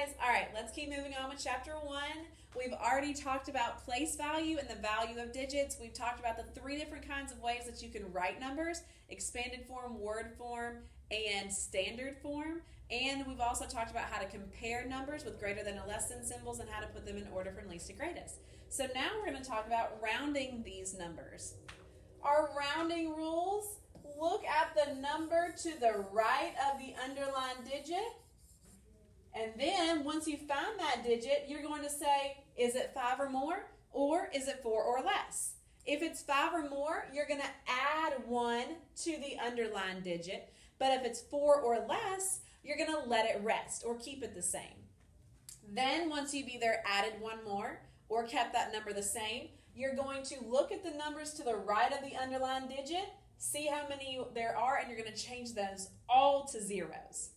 guys. All right, let's keep moving on with chapter 1. We've already talked about place value and the value of digits. We've talked about the 3 different kinds of ways that you can write numbers: expanded form, word form, and standard form. And we've also talked about how to compare numbers with greater than or less than symbols and how to put them in order from least to greatest. So now we're going to talk about rounding these numbers. Our rounding rules: look at the number to the right of the underlined digit. And then once you find that digit, you're going to say, is it 5 or is it 4 or less? If it's 5 or more, you're going to add 1 to the underlined digit. But if it's 4 or less, you're going to let it rest or keep it the same. Then once you've either added 1 more or kept that number the same, you're going to look at the numbers to the right of the underlined digit, see how many there are, and you're going to change those all to zeros.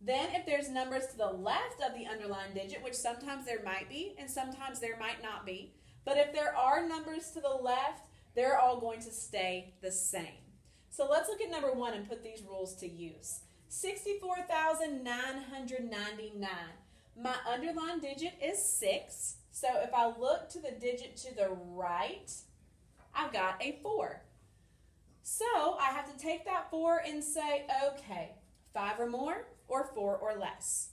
Then if there's numbers to the left of the underlined digit, which sometimes there might be and sometimes there might not be, but if there are numbers to the left, they're all going to stay the same. So let's look at number 1 and put these rules to use. 64,999. My underlined digit is 6. So if I look to the digit to the right, I've got a 4. So I have to take that 4 and say, okay, 5 or more or 4 or less?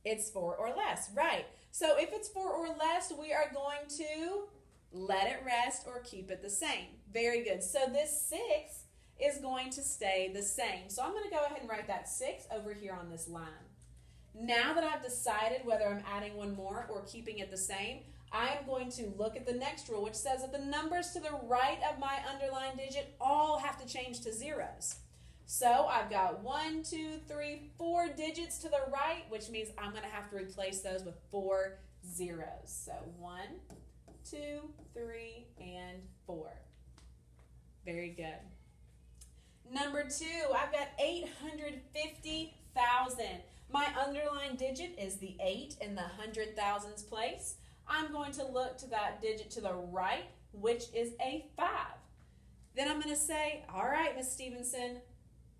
It's 4 or less, right. So if it's 4 or less, we are going to let it rest or keep it the same. Very good. So this 6 is going to stay the same. So I'm going to go ahead and write that 6 over here on this line. Now that I've decided whether I'm adding 1 more or keeping it the same, I am going to look at the next rule, which says that the numbers to the right of my underlined digit all have to change to zeros. So I've got 1, 2, 3, 4 digits to the right, which means I'm going to have to replace those with 4 zeros. So 1, 2, 3, and 4. Very good. Number 2, I've got 850,000. My underlined digit is the 8 in the hundred thousands place. I'm going to look to that digit to the right, which is a 5. Then I'm going to say, all right, Miss Stevenson,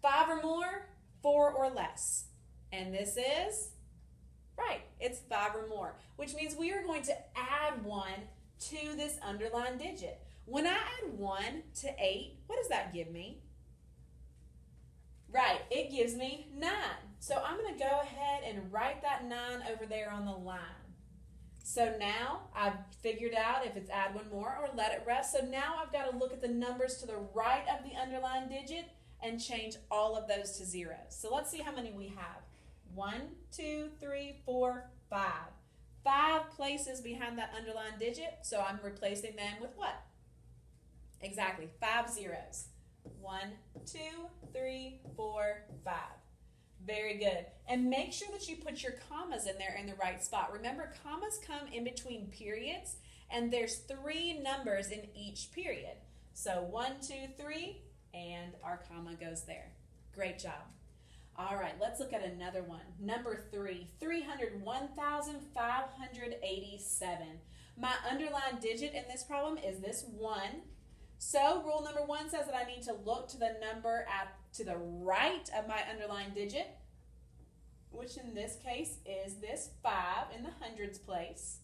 5 or more, 4 or less. And this is, right, it's 5 or more, which means we are going to add 1 to this underlined digit. When I add 1 to 8, what does that give me? Right, it gives me 9. So I'm going to go ahead and write that 9 over there on the line. So now I've figured out if it's add 1 more or let it rest. So now I've got to look at the numbers to the right of the underlined digit and change all of those to zeros. So let's see how many we have. 1, 2, 3, 4, 5. 5 places behind that underlined digit, so I'm replacing them with what? Exactly, 5 zeros. 1, 2, 3, 4, 5. Very good. And make sure that you put your commas in there in the right spot. Remember, commas come in between periods, and there's 3 numbers in each period. So 1, 2, 3, and our comma goes there. Great job. All right, let's look at another one. Number 3, 301,587. My underlined digit in this problem is this 1. So rule number 1 says that I need to look to the number to the right of my underlined digit, which in this case is this 5 in the hundreds place.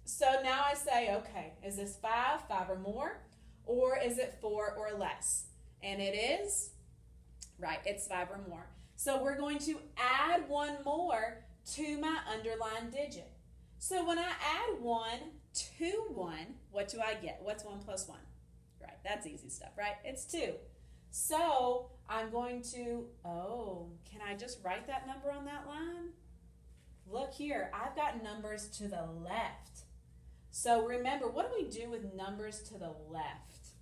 So now I say, okay, is this 5, 5 or more, or is it 4 or less? And it is, right, it's 5 or more. So we're going to add 1 more to my underlined digit. So when I add 1 to 1, what do I get? What's 1 plus 1? Right, that's easy stuff, right? It's 2. So I'm going to, can I just write that number on that line? Look here, I've got numbers to the left. So remember, what do we do with numbers to the left?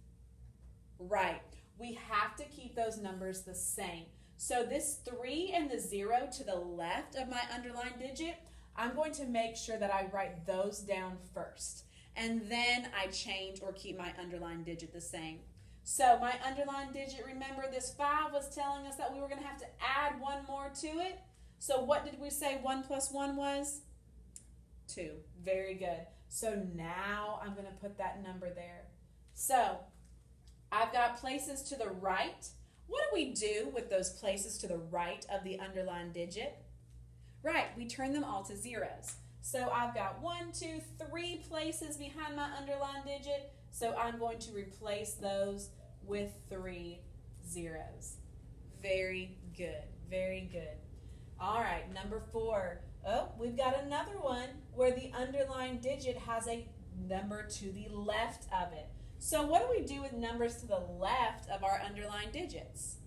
Right, we have to keep those numbers the same. So this 3 and the 0 to the left of my underlined digit, I'm going to make sure that I write those down first. And then I change or keep my underlined digit the same. So my underlined digit, remember this 5 was telling us that we were going to have to add 1 more to it. So what did we say 1 plus 1 was? 2. Very good. So now I'm going to put that number there. So I've got places to the right. What do we do with those places to the right of the underlined digit? Right, we turn them all to zeros. So I've got 1, 2, 3 places behind my underlined digit, so I'm going to replace those with 3 zeros. Very good, very good. All right, number 4. Oh, we've got another one where the underlined digit has a number to the left of it. So what do we do with numbers to the left of our underlined digits?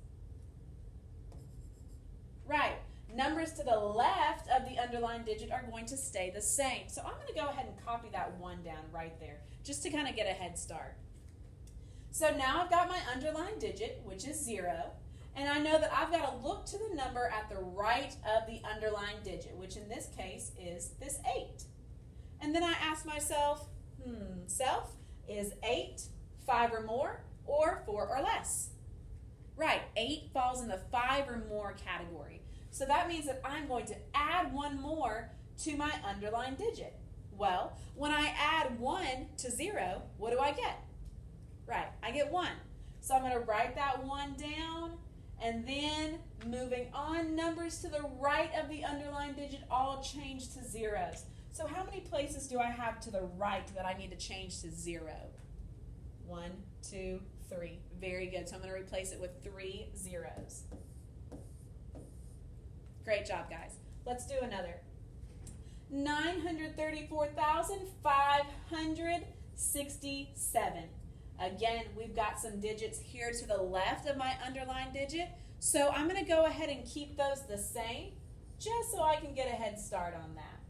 Right, numbers to the left of the underlined digit are going to stay the same. So I'm going to go ahead and copy that 1 down right there, just to kind of get a head start. So now I've got my underlined digit, which is 0, and I know that I've got to look to the number at the right of the underlined digit, which in this case is this 8. And then I ask myself, self, is 8 5 or more or 4 or less? Right, 8 falls in the 5 or more category. So that means that I'm going to add 1 more to my underlined digit. Well, when I add 1 to 0, what do I get? Right, I get 1. So I'm going to write that 1 down, and then moving on, numbers to the right of the underlined digit all change to zeros. So how many places do I have to the right that I need to change to 0? 1, 2, 3. Very good. So I'm going to replace it with 3 zeros. Great job, guys. Let's do another. 934,567. Again, we've got some digits here to the left of my underlined digit. So I'm going to go ahead and keep those the same, just so I can get a head start on that.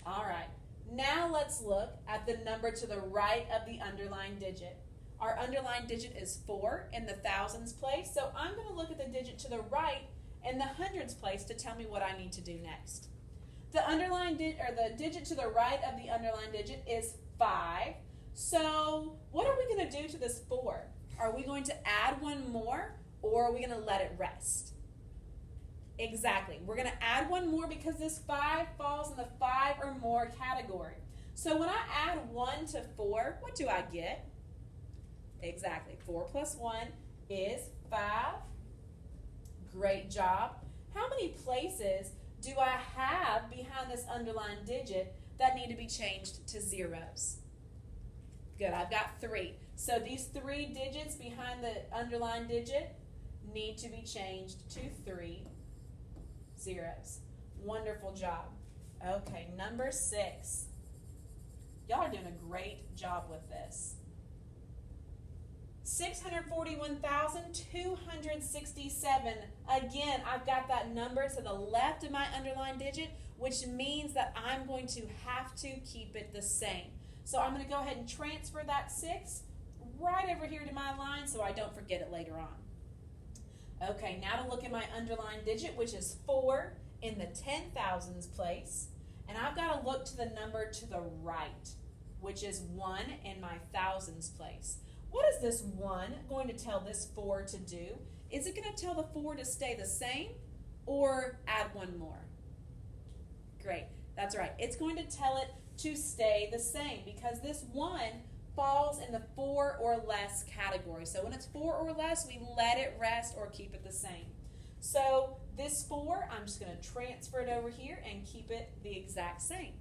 All right. Now let's look at the number to the right of the underlined digit. Our underlined digit is 4 in the thousands place, so I'm going to look at the digit to the right in the hundreds place to tell me what I need to do next. The the digit to the right of the underlined digit is 5. So what are we going to do to this 4? Are we going to add 1 more, or are we going to let it rest? Exactly. We're going to add 1 more because this 5 falls in the 5 or more category. So when I add 1 to 4, what do I get? Exactly. 4 plus 1 is 5. Great job. How many places do I have behind this underlined digit that need to be changed to zeros? Good. I've got 3. So these 3 digits behind the underlined digit need to be changed to 3 zeros. Wonderful job. Okay, number 6. Y'all are doing a great job with this. 641,267. Again, I've got that number to the left of my underlined digit, which means that I'm going to have to keep it the same. So I'm going to go ahead and transfer that 6 right over here to my line so I don't forget it later on. Okay, now to look at my underlined digit, which is 4 in the 10,000s place. And I've got to look to the number to the right, which is 1 in my thousands place. What is this 1 going to tell this 4 to do? Is it going to tell the 4 to stay the same or add 1 more? Great, that's right. It's going to tell it to stay the same because this 1 falls in the 4 or less category. So when it's 4 or less, we let it rest or keep it the same. So this 4, I'm just going to transfer it over here and keep it the exact same.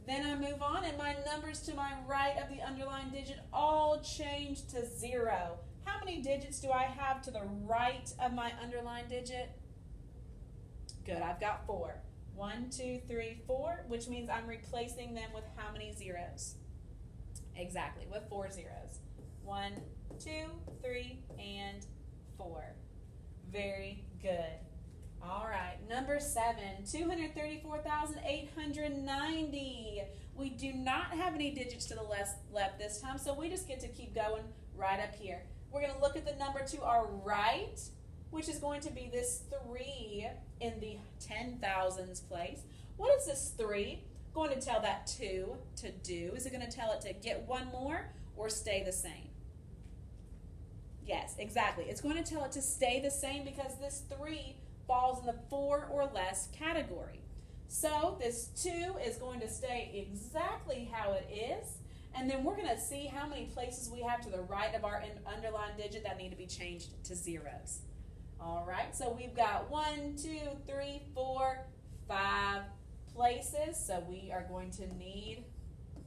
Then I move on, and my numbers to my right of the underlined digit all change to 0. How many digits do I have to the right of my underlined digit? Good, I've got 4. 1, 2, 3, 4, which means I'm replacing them with how many zeros? Exactly, with 4 zeros. 1, 2, 3, and 4. Very good. All right, number 7, 234,890. We do not have any digits to the left this time, so we just get to keep going right up here. We're going to look at the number to our right, which is going to be this 3 in the 10,000s place. What is this 3 going to tell that 2 to do? Is it going to tell it to get 1 more or stay the same? Yes, exactly. It's going to tell it to stay the same because this 3 falls in the 4 or less category. So this 2 is going to stay exactly how it is, and then we're going to see how many places we have to the right of our underlined digit that need to be changed to zeros. All right, so we've got 1, 2, 3, 4, 5 places, so we are going to need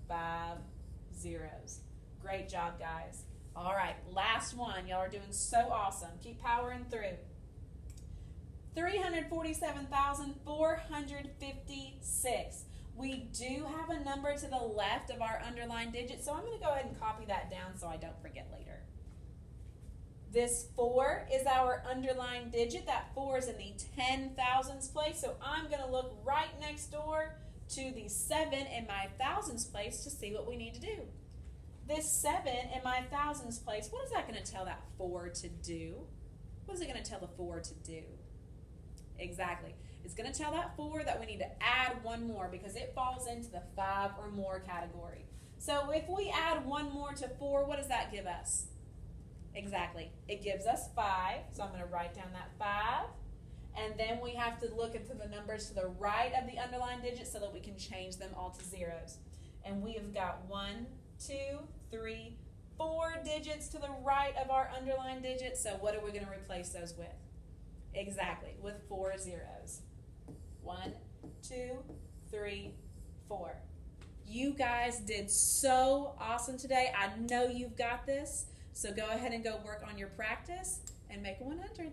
5 zeros. Great job, guys. All right, last one. Y'all are doing so awesome. Keep powering through. 347,456. We do have a number to the left of our underlined digit, so I'm going to go ahead and copy that down so I don't forget later. This 4 is our underlined digit. That 4 is in the 10,000s place, so I'm going to look right next door to the 7 in my thousands place to see what we need to do. This 7 in my thousands place, what is that going to tell that 4 to do? What is it going to tell the 4 to do? Exactly. It's going to tell that 4 that we need to add one more because it falls into the 5 or more category. So if we add one more to 4, what does that give us? Exactly. It gives us 5. So I'm going to write down that 5. And then we have to look into the numbers to the right of the underlined digit so that we can change them all to zeros. And we have got 1, 2, 3, 4 digits to the right of our underlined digit. So what are we going to replace those with? Exactly, with 4 zeros. 1, 2, 3, 4. You guys did so awesome today. I know you've got this. So go ahead and go work on your practice and make a 100.